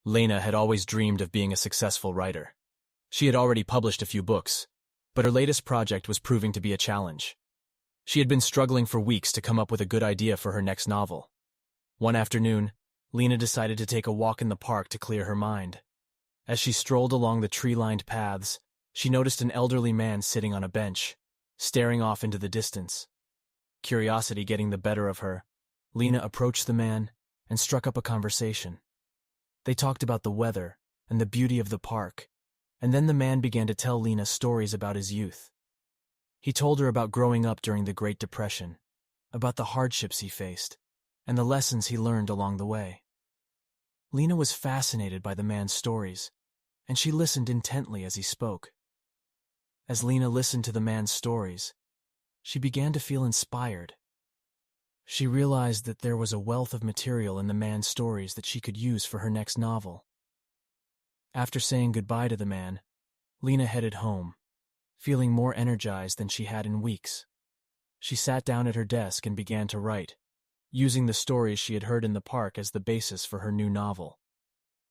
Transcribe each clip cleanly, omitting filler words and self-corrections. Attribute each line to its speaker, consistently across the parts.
Speaker 1: Lena had always dreamed of being a successful writer. She had already published a few books, but her latest project was proving to be a challenge. She had been struggling for weeks to come up with a good idea for her next novel. One afternoon, Lena decided to take a walk in the park to clear her mind. As she strolled along the tree-lined paths, she noticed an elderly man sitting on a bench, staring off into the distance. Curiosity getting the better of her, Lena approached the man and struck up a conversation. They talked about the weather and the beauty of the park, and then the man began to tell Lena stories about his youth. He told her about growing up during the Great Depression, about the hardships he faced, and the lessons he learned along the way. Lena was fascinated by the man's stories, and she listened intently as he spoke. As Lena listened to the man's stories, she began to feel inspired. She realized that there was a wealth of material in the man's stories that she could use for her next novel. After saying goodbye to the man, Lena headed home, feeling more energized than she had in weeks. She sat down at her desk and began to write, using the stories she had heard in the park as the basis for her new novel.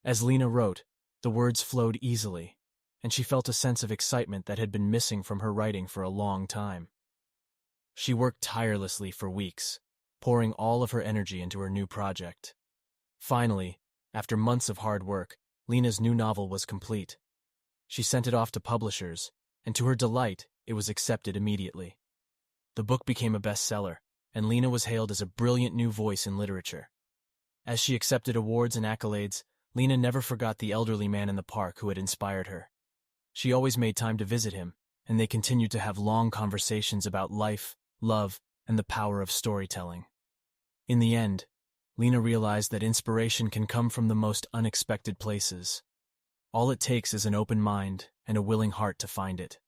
Speaker 1: As Lena wrote, the words flowed easily, and she felt a sense of excitement that had been missing from her writing for a long time. She worked tirelessly for weeks, pouring all of her energy into her new project. Finally, after months of hard work, Lena's new novel was complete. She sent it off to publishers, and to her delight, it was accepted immediately. The book became a bestseller, and Lena was hailed as a brilliant new voice in literature. As she accepted awards and accolades, Lena never forgot the elderly man in the park who had inspired her. She always made time to visit him, and they continued to have long conversations about life, love, and the power of storytelling. In the end, Lena realized that inspiration can come from the most unexpected places. All it takes is an open mind and a willing heart to find it.